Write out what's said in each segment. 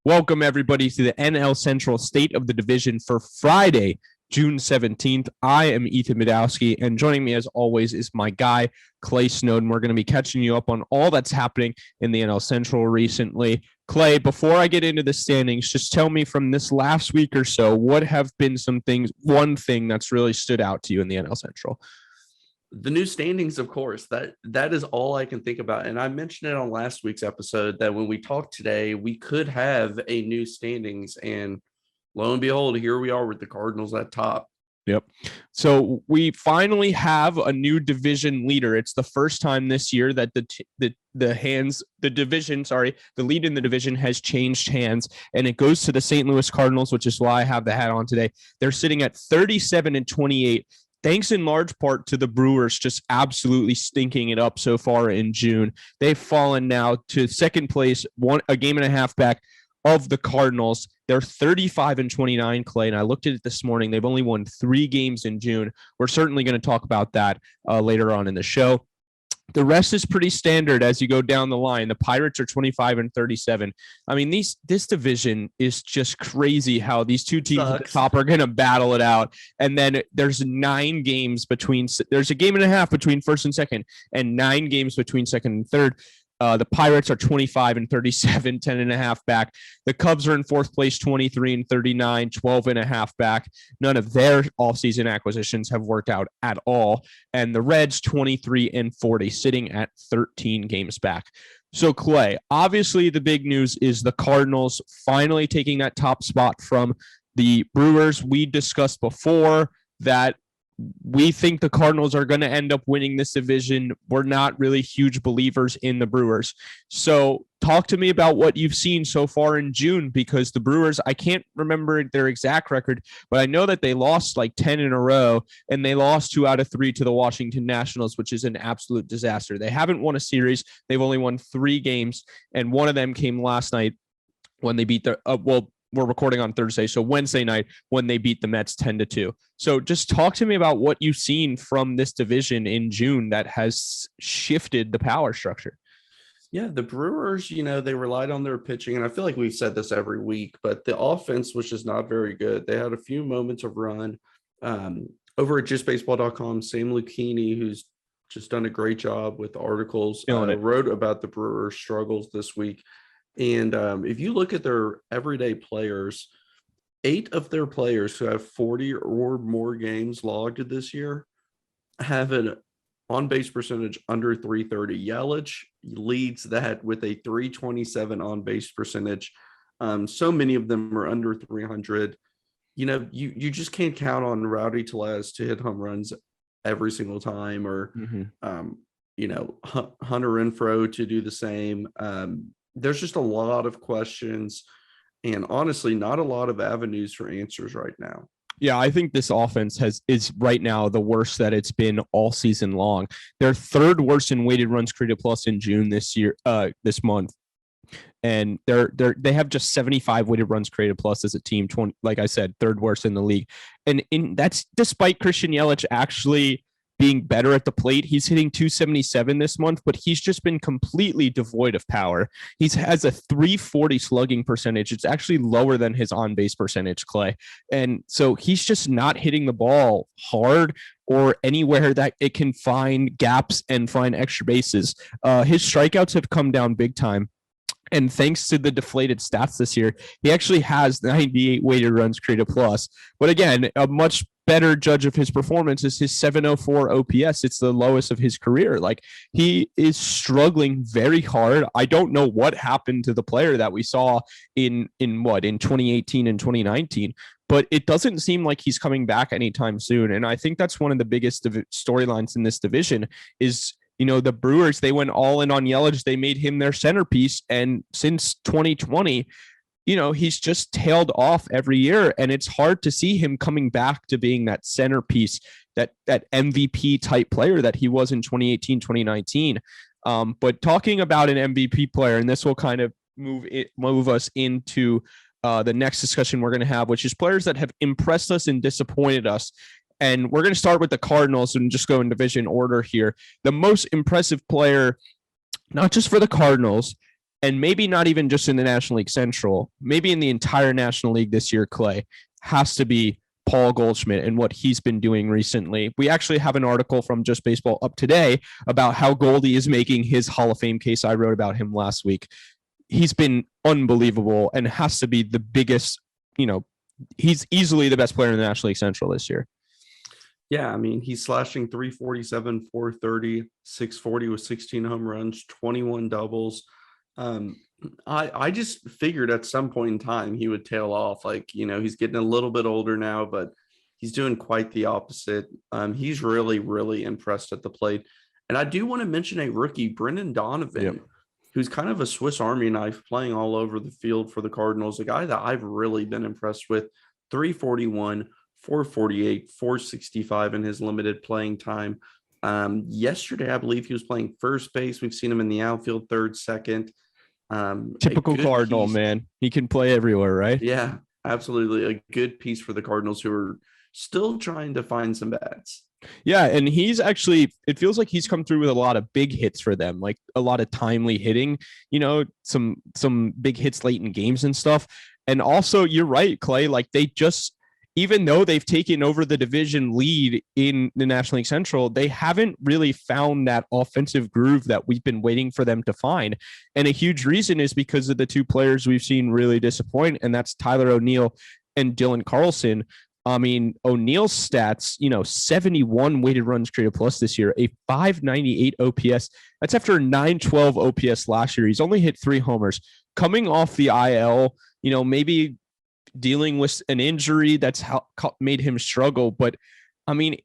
Welcome, everybody, to the NL Central State of the Division for Friday, June 17th. I am Ethan Budowsky, and joining me, as always, is my guy, Clay Snowden. We're going to be catching you up on all that's happening in the NL Central recently. Clay, before I get into the standings, just tell me from this last week or so, what have been one thing that's really stood out to you in the NL Central? The new standings, of course, that is all I can think about. And I mentioned it on last week's episode that when we talked today, we could have a new standings. And lo and behold, here we are with the Cardinals at top. Yep. So we finally have a new division leader. It's the first time this year that the lead in the division has changed hands, and it goes to the St. Louis Cardinals, which is why I have the hat on today. They're sitting at 37-28. Thanks in large part to the Brewers just absolutely stinking it up so far in June. They've fallen now to second place, a game and a half back of the Cardinals. They're 35-29, Clay, and I looked at it this morning. They've only won 3 games in June. We're certainly going to talk about that later on in the show. The rest is pretty standard as you go down the line. The Pirates are 25-37. I mean, this division is just crazy how these two teams at the top are going to battle it out. And then there's a game and a half between first and second, and 9 games between second and third. The Pirates are 25-37, 10 and a half back. The Cubs are in fourth place, 23-39, 12 and a half back. None of their offseason acquisitions have worked out at all. And the Reds, 23-40, sitting at 13 games back. So, Clay, obviously the big news is the Cardinals finally taking that top spot from the Brewers. We discussed before that we think the Cardinals are going to end up winning this division. We're not really huge believers in the Brewers. So talk to me about what you've seen so far in June, because the Brewers, I can't remember their exact record, but I know that they lost like 10 in a row, and they lost 2 out of 3 to the Washington Nationals, which is an absolute disaster. They haven't won a series. They've only won 3 games, and one of them came last night when they beat we're recording on Thursday, so Wednesday night when they beat the Mets 10-2. So just talk to me about what you've seen from this division in June that has shifted the power structure. Yeah, the Brewers, they relied on their pitching, and I feel like we've said this every week, but the offense was just not very good. They had a few moments of run. Over at justbaseball.com, Sam Lucchini, who's just done a great job with articles, wrote about the Brewers' struggles this week. And if you look at their everyday players, 8 of their players who have 40 or more games logged this year have an on-base percentage under 330. Yelich leads that with a 327 on-base percentage. So many of them are under 300. You just can't count on Rowdy Tellez to hit home runs every single time, or Hunter Renfroe to do the same. There's just a lot of questions and honestly not a lot of avenues for answers right now. Yeah, I think this offense is right now the worst that it's been all season long. They're third worst in weighted runs created plus in June this month. And they have just 75 weighted runs created plus as a team, 20, like I said, third worst in the league. And that's despite Christian Yelich actually being better at the plate. He's hitting 277 this month, but he's just been completely devoid of power. He has a 340 slugging percentage. It's actually lower than his on-base percentage, Clay. And so he's just not hitting the ball hard or anywhere that it can find gaps and find extra bases. His strikeouts have come down big time. And thanks to the deflated stats this year, he actually has 98 weighted runs created plus. But again, a much better judge of his performance is his 704 OPS. It's the lowest of his career. Like, he is struggling very hard. I don't know what happened to the player that we saw in 2018 and 2019, but it doesn't seem like he's coming back anytime soon. And I think that's one of the biggest storylines in this division is, the Brewers, they went all in on Yelich. They made him their centerpiece. And since 2020, he's just tailed off every year. And it's hard to see him coming back to being that centerpiece, that MVP type player that he was in 2018, 2019. But talking about an MVP player, and this will kind of move us into the next discussion we're going to have, which is players that have impressed us and disappointed us. And we're going to start with the Cardinals and just go in division order here. The most impressive player, not just for the Cardinals, and maybe not even just in the National League Central, maybe in the entire National League this year, Clay, has to be Paul Goldschmidt and what he's been doing recently. We actually have an article from Just Baseball up today about how Goldie is making his Hall of Fame case. I wrote about him last week. He's been unbelievable and has to be the biggest, he's easily the best player in the National League Central this year. Yeah, I mean, he's slashing 347, 430, 640 with 16 home runs, 21 doubles. I just figured at some point in time he would tail off. Like, he's getting a little bit older now, but he's doing quite the opposite. He's really, really impressed at the plate. And I do want to mention a rookie, Brendan Donovan, who's kind of a Swiss Army knife playing all over the field for the Cardinals, a guy that I've really been impressed with. 341, 448, 465 in his limited playing time. Yesterday, I believe he was playing first base. We've seen him in the outfield, third, second. Typical Cardinal, man. He can play everywhere, right? Yeah, absolutely. A good piece for the Cardinals, who are still trying to find some bats. Yeah, and he's actually, it feels like he's come through with a lot of big hits for them, like a lot of timely hitting, some big hits late in games and stuff. And also, you're right, Clay, like they just, even though they've taken over the division lead in the National League Central, they haven't really found that offensive groove that we've been waiting for them to find. And a huge reason is because of the two players we've seen really disappoint, and that's Tyler O'Neill and Dylan Carlson. I mean, O'Neill's stats, 71 weighted runs created plus this year, a 598 OPS. That's after a 912 OPS last year. He's only hit 3 homers. Coming off the IL, maybe dealing with an injury that's how made him struggle. But I mean,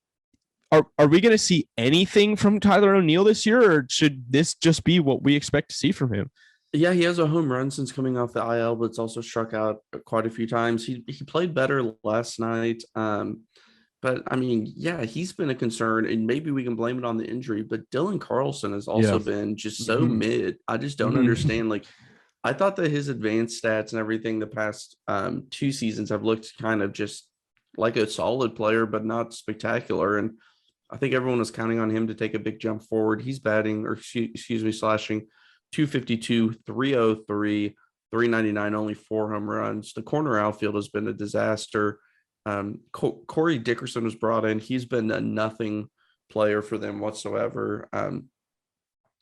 are we going to see anything from Tyler O'Neill this year, or should this just be what we expect to see from him? Yeah, he has a home run since coming off the IL, but it's also struck out quite a few times. He played better last night. But I mean, yeah, he's been a concern, and maybe we can blame it on the injury, but Dylan Carlson has also been just so mid. I just don't understand. Like, I thought that his advanced stats and everything the past 2 seasons have looked kind of just like a solid player, but not spectacular. And I think everyone was counting on him to take a big jump forward. He's slashing 252, 303, 399, only 4 home runs. The corner outfield has been a disaster. Corey Dickerson was brought in. He's been a nothing player for them whatsoever.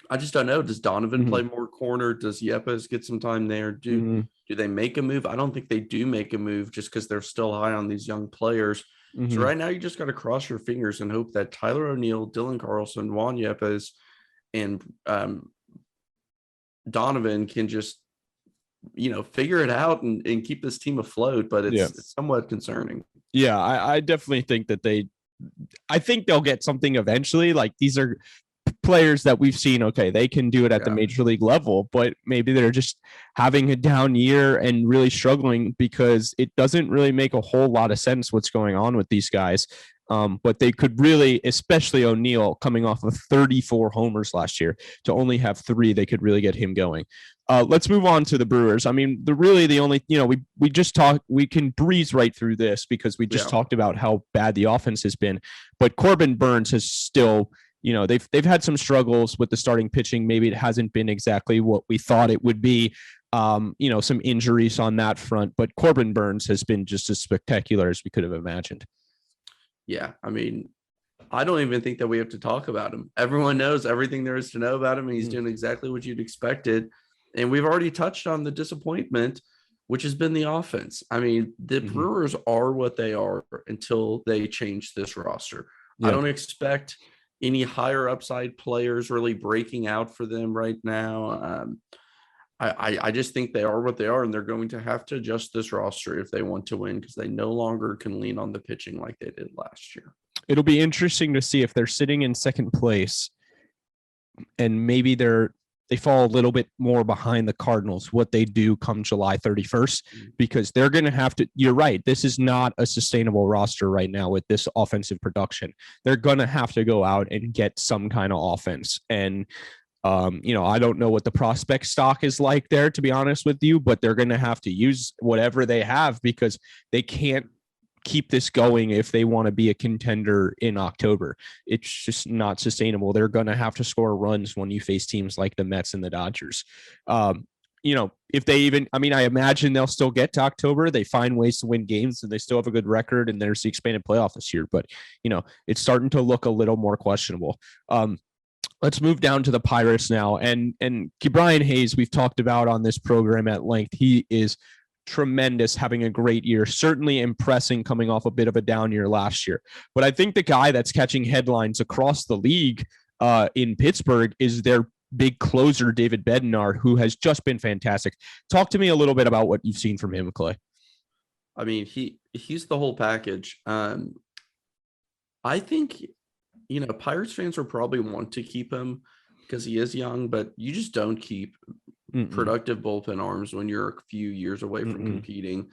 I just don't know. Does Donovan play more corner? Does Yepes get some time there? Do they make a move? I don't think they do make a move just because they're still high on these young players. So right now you just got to cross your fingers and hope that Tyler O'Neill, Dylan Carlson, Juan Yepes, and Donovan can just, figure it out and keep this team afloat. But it's somewhat concerning. Yeah, I definitely think that I think they'll get something eventually. Like, these are players that we've seen, okay, they can do it at the major league level, but maybe they're just having a down year and really struggling because it doesn't really make a whole lot of sense what's going on with these guys. But they could really, especially O'Neill coming off of 34 homers last year, to only have 3, they could really get him going. Let's move on to the Brewers. I mean, the only, we just talked, we can breeze right through this because we just talked about how bad the offense has been, but Corbin Burns has still, they've had some struggles with the starting pitching. Maybe it hasn't been exactly what we thought it would be. Some injuries on that front, but Corbin Burns has been just as spectacular as we could have imagined. Yeah, I mean, I don't even think that we have to talk about him. Everyone knows everything there is to know about him, and he's doing exactly what you'd expected. And we've already touched on the disappointment, which has been the offense. I mean, the Brewers are what they are until they change this roster. I don't expect any higher upside players really breaking out for them right now. I just think they are what they are, and they're going to have to adjust this roster if they want to win, because they no longer can lean on the pitching like they did last year. It'll be interesting to see if they're sitting in second place and maybe they fall a little bit more behind the Cardinals, what they do come July 31st, because they're going to have to, you're right, this is not a sustainable roster right now with this offensive production. They're going to have to go out and get some kind of offense. And I don't know what the prospect stock is like there, to be honest with you, but they're going to have to use whatever they have because they can't keep this going if they want to be a contender in October. It's just not sustainable. They're going to have to score runs when you face teams like the Mets and the Dodgers. if they even, I mean, I imagine they'll still get to October. They find ways to win games and they still have a good record, and there's the expanded playoff this year, but it's starting to look a little more questionable. Let's move down to the Pirates now. And Brian Hayes, we've talked about on this program at length. He is tremendous, having a great year, certainly impressing coming off a bit of a down year last year. But I think the guy that's catching headlines across the league in Pittsburgh is their big closer, David Bednar, who has just been fantastic. Talk to me a little bit about what you've seen from him, Clay. I mean, he's the whole package. I think, Pirates fans will probably want to keep him because he is young, but you just don't keep productive bullpen arms when you're a few years away from competing.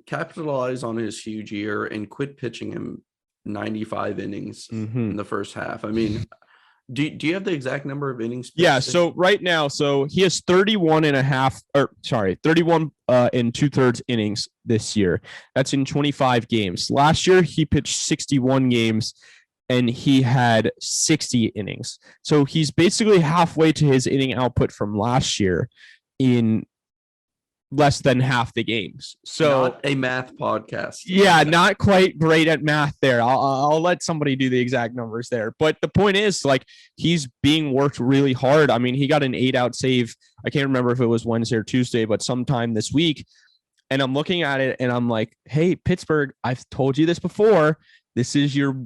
Capitalize on his huge year and quit pitching him 95 innings in the first half. I mean, do you have the exact number of innings? Yeah. So right now, he has 31 and 2/3 innings this year. That's in 25 games. Last year, he pitched 61 games and he had 60 innings. So he's basically halfway to his inning output from last year in less than half the games. So not a math podcast. Yeah, not quite great at math there. I'll let somebody do the exact numbers there. But the point is, he's being worked really hard. I mean, he got an 8-out save. I can't remember if it was Wednesday or Tuesday, but sometime this week. And I'm looking at it and I'm like, hey, Pittsburgh, I've told you this before. This is your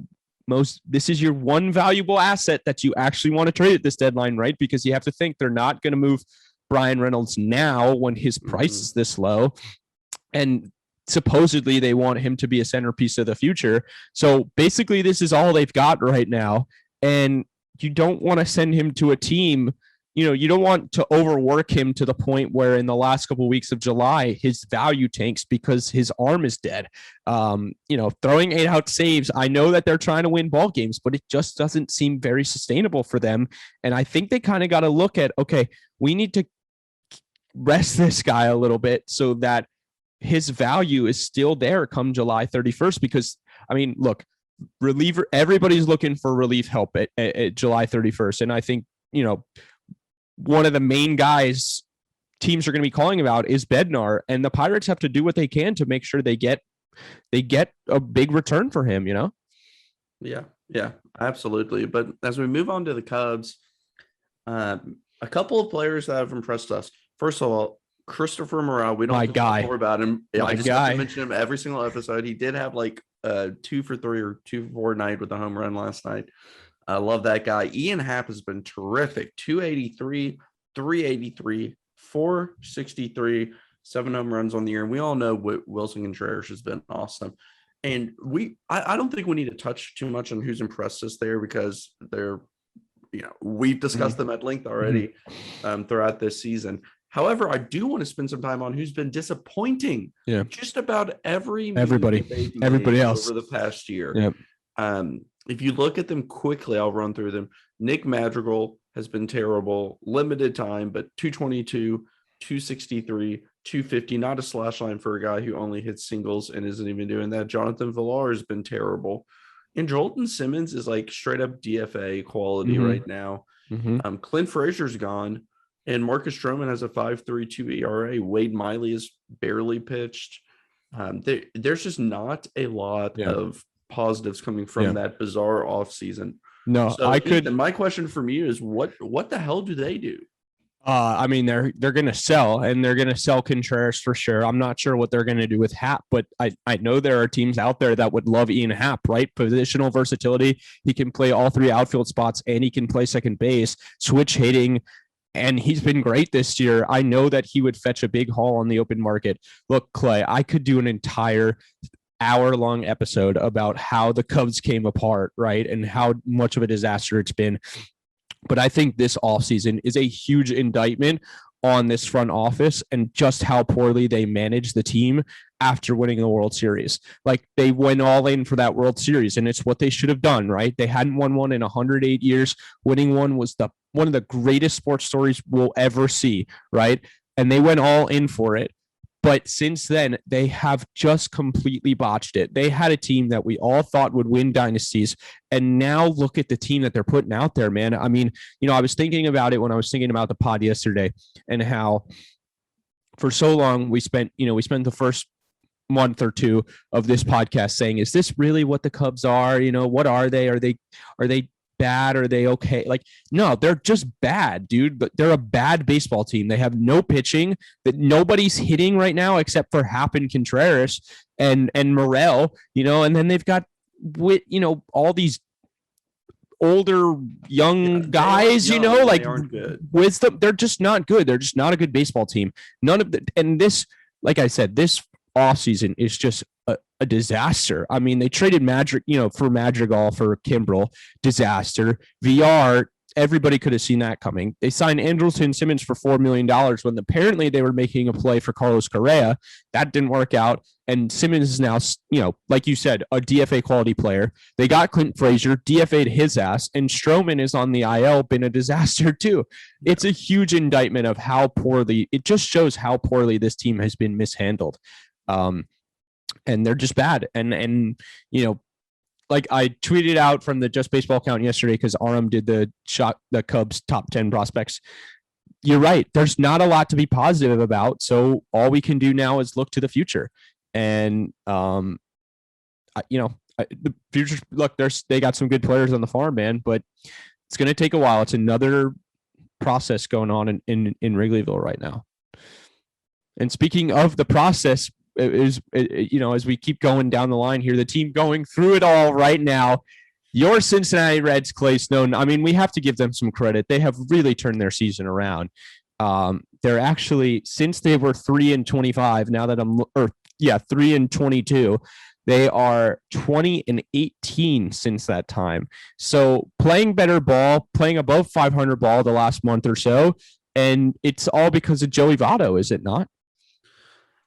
one valuable asset that you actually want to trade at this deadline, right? Because you have to think they're not going to move Brian Reynolds now when his price is this low, and supposedly they want him to be a centerpiece of the future. So basically this is all they've got right now, and you don't want to send him to a team. You don't want to overwork him to the point where in the last couple of weeks of July his value tanks because his arm is dead. Throwing 8-out saves, I know that they're trying to win ball games, but it just doesn't seem very sustainable for them. And I think they kind of got to look at, okay, we need to rest this guy a little bit so that his value is still there come July 31st. Because, I mean, look, reliever, everybody's looking for relief help at July 31st. And I think, one of the main guys teams are going to be calling about is Bednar, and the Pirates have to do what they can to make sure they get a big return for him, Yeah, absolutely. But as we move on to the Cubs, a couple of players that have impressed us. First of all, Christopher Morel. We don't have to talk more about him. I just have to mention him every single episode. He did have 2 for 3 or 2 for 4 night with a home run last night. I love that guy. Ian Happ has been terrific. 283, 383, 463, 7 home runs on the year. And we all know Wilson Contreras has been awesome. And I don't think we need to touch too much on who's impressed us there because we've discussed them at length already throughout this season. However, I do want to spend some time on who's been disappointing. Yeah. Just about everybody else over the past year. Yep. If you look at them quickly, I'll run through them. Nick Madrigal has been terrible, limited time, but 222, 263, 250, not a slash line for a guy who only hits singles and isn't even doing that. Jonathan Villar has been terrible. And Jolton Simmons is straight up DFA quality right now. Clint Frazier's gone, and Marcus Stroman has a 5.32 ERA. Wade Miley is barely pitched. There's just not a lot of positives coming from that bizarre offseason. No, so Ethan, my question from you is what the hell do they do? I mean, they're going to sell, and they're going to sell Contreras for sure. I'm not sure what they're going to do with Happ, but I know there are teams out there that would love Ian Happ, right? Positional versatility. He can play all 3 outfield spots, and he can play second base, switch hitting, and he's been great this year. I know that he would fetch a big haul on the open market. Look, Clay, I could do an entire hour-long episode about how the Cubs came apart, right, and how much of a disaster it's been. But I think this offseason is a huge indictment on this front office and just how poorly they managed the team after winning the World Series. They went all in for that World Series, and it's what they should have done, right? They hadn't won one in 108 years. Winning one was one of the greatest sports stories we'll ever see, right? And they went all in for it. But since then, they have just completely botched it. They had a team that we all thought would win dynasties. And now look at the team that they're putting out there, man. I mean, I was thinking about it when I was thinking about the pod yesterday and how for so long we spent the first month or two of this podcast saying, is this really what the Cubs are? What are they? Are they bad? Are they okay? Like, no, they're just bad, dude. But they're a bad baseball team. They have no pitching, that nobody's hitting right now except for Happ and Contreras and Morel, and then they've got all these older young guys, like wisdom. They're just not good. They're just not a good baseball team. And this, like I said, this offseason is just a disaster. I mean, they traded for Madrigal for Kimbrel, disaster. VR, everybody could have seen that coming. They signed Andrelton Simmons for $4 million when apparently they were making a play for Carlos Correa. That didn't work out. And Simmons is now, like you said, a DFA quality player. They got Clint Frazier, DFA'd his ass, and Stroman is on the IL, been a disaster too. It's a huge indictment of how poorly, it just shows how poorly this team has been mishandled. And they're just bad. And like I tweeted out from the Just Baseball account yesterday because Aram did the Cubs top 10 prospects. You're right. There's not a lot to be positive about. So all we can do now is look to the future. And, the future, look, they got some good players on the farm, man, but it's going to take a while. It's another process going on in Wrigleyville right now. And speaking of the process, as we keep going down the line here, the team going through it all right now, your Cincinnati Reds, Clay Snowden. I mean, we have to give them some credit. They have really turned their season around. They're actually, since they were 3-25, now that 3-22, they are 20-18 since that time. So playing better ball, playing above 500 ball the last month or so, and it's all because of Joey Votto, is it not?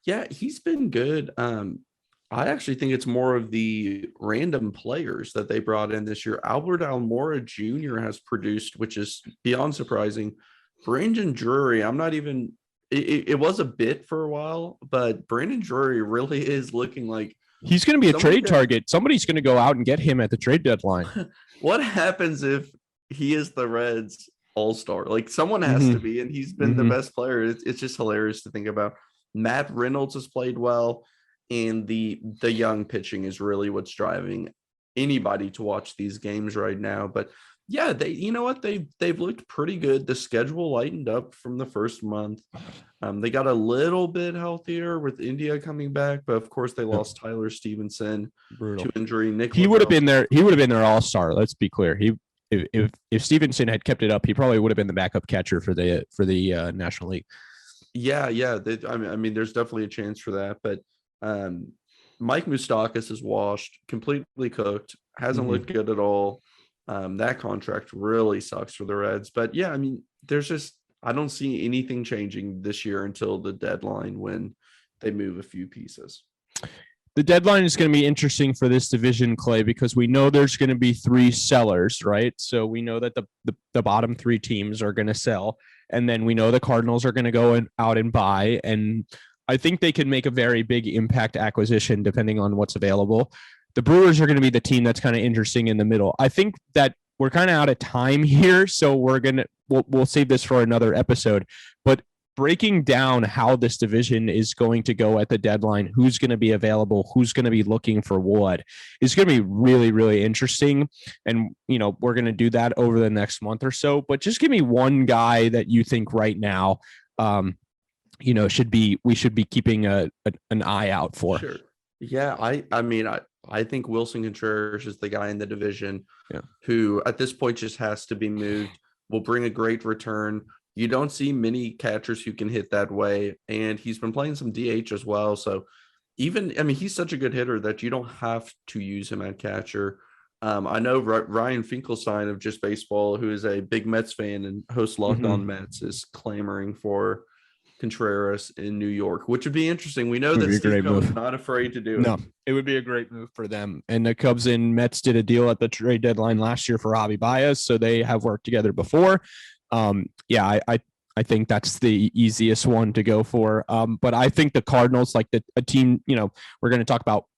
Yeah, he's been good. I actually think it's more of the random players that they brought in this year. Albert Almora Jr. has produced, which is beyond surprising. Brandon Drury, it was a bit for a while, but Brandon Drury really is looking like he's going to be a trade target. Somebody's going to go out and get him at the trade deadline. What happens if he is the Reds all-star? Like, someone has to be, and he's been the best player. It's just hilarious to think about. Matt Reynolds has played well, and the young pitching is really what's driving anybody to watch these games right now. But yeah, they've looked pretty good. The schedule lightened up from the first month. They got a little bit healthier with India coming back, but of course they lost Tyler Stevenson to injury. He would have been there. He would have been their all-star. Let's be clear. If Stevenson had kept it up, he probably would have been the backup catcher for the National League. Yeah. I mean, there's definitely a chance for that, but Mike Moustakas is washed, completely cooked, hasn't looked good at all. That contract really sucks for the Reds, but yeah, I mean, I don't see anything changing this year until the deadline when they move a few pieces. The deadline is going to be interesting for this division, Clay, because we know there's going to be 3 sellers, right? So we know that the bottom 3 teams are going to sell. And then we know the Cardinals are going to go out and buy. And I think they can make a very big impact acquisition depending on what's available. The Brewers are going to be the team that's kind of interesting in the middle. I think that we're kind of out of time here, so we'll save this for another episode. But breaking down how this division is going to go at the deadline, who's going to be available, who's going to be looking for what, is going to be really, really interesting. And, we're going to do that over the next month or so. But just give me one guy that you think right now, we should be keeping an eye out for. Sure. Yeah, I think Wilson Contreras is the guy in the division who at this point just has to be moved, will bring a great return. You don't see many catchers who can hit that way, and he's been playing some DH as well. So he's such a good hitter that you don't have to use him at catcher. I know Ryan Finkelstein of Just Baseball, who is a big Mets fan and hosts Locked On Mets, is clamoring for Contreras in New York, which would be interesting. We know that Steve Cohen's is not afraid to do it. No, it would be a great move for them. And the Cubs and Mets did a deal at the trade deadline last year for Javi Baez, so they have worked together before. I I think that's the easiest one to go for. But I think the Cardinals, like a team, I'll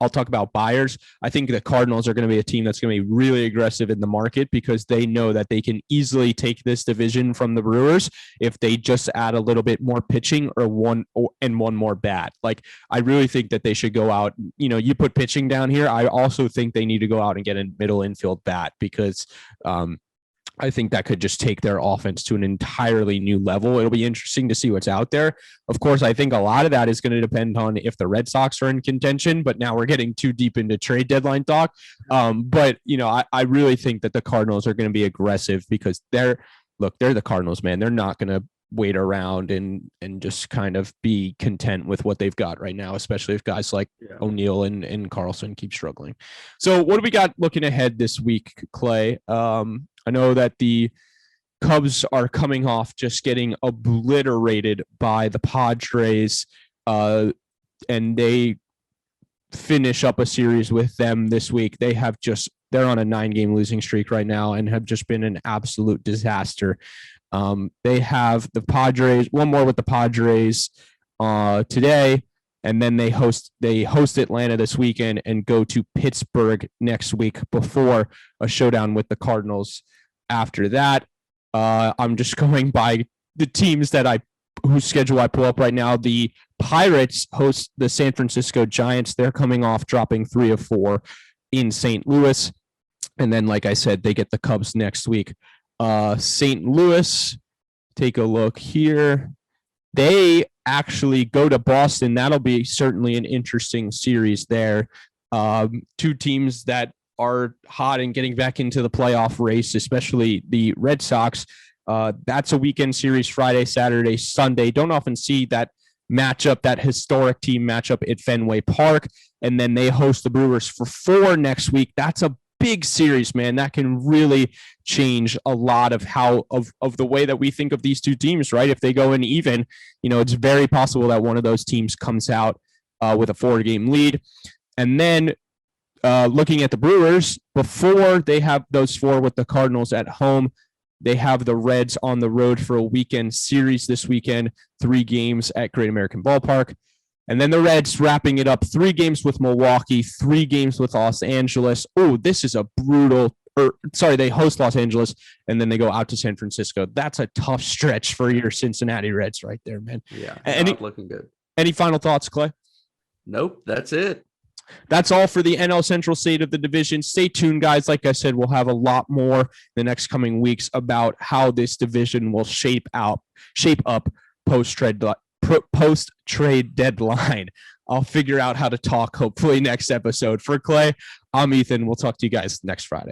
talk about buyers. I think the Cardinals are going to be a team that's going to be really aggressive in the market because they know that they can easily take this division from the Brewers if they just add a little bit more pitching or one more bat. Like, I really think that they should go out, you put pitching down here. I also think they need to go out and get a middle infield bat because, I think that could just take their offense to an entirely new level. It'll be interesting to see what's out there. Of course, I think a lot of that is going to depend on if the Red Sox are in contention, but now we're getting too deep into trade deadline talk. But I really think that the Cardinals are going to be aggressive because they're the Cardinals, man. They're not going to wait around and just kind of be content with what they've got right now, especially if guys like O'Neill and Carlson keep struggling. So what do we got looking ahead this week, Clay? I know that the Cubs are coming off just getting obliterated by the Padres, and they finish up a series with them this week. They're on a 9-game losing streak right now and have just been an absolute disaster. They have the Padres, one more with the Padres today, and then they host Atlanta this weekend and go to Pittsburgh next week before a showdown with the Cardinals. After that, I'm just going by the teams whose schedule I pull up right now. The Pirates host the San Francisco Giants. They're coming off dropping 3 of 4 in St. Louis. And then, like I said, they get the Cubs next week. St. Louis, take a look here. They actually go to Boston. That'll be certainly an interesting series there. Two teams that are hot and getting back into the playoff race, especially the Red Sox. That's a weekend series, Friday, Saturday, Sunday. Don't often see that matchup, that historic team matchup at Fenway Park. And then they host the Brewers for 4 next week. That's a big series, man. That can really change a lot of of the way that we think of these two teams, right? If they go in even, it's very possible that one of those teams comes out with a 4-game lead. And then looking at the Brewers, before they have those 4 with the Cardinals at home, they have the Reds on the road for a weekend series this weekend, 3 games at Great American Ballpark. And then the Reds wrapping it up, 3 games with Milwaukee, 3 games with Los Angeles. Oh, this is a brutal they host Los Angeles, and then they go out to San Francisco. That's a tough stretch for your Cincinnati Reds right there, man. Yeah, looking good. Any final thoughts, Clay? Nope, that's it. That's all for the NL Central state of the division. Stay tuned, guys. Like I said, we'll have a lot more the next coming weeks about how this division will shape up post-trade deadline. I'll figure out how to talk hopefully next episode. For Clay, I'm Ethan. We'll talk to you guys next Friday.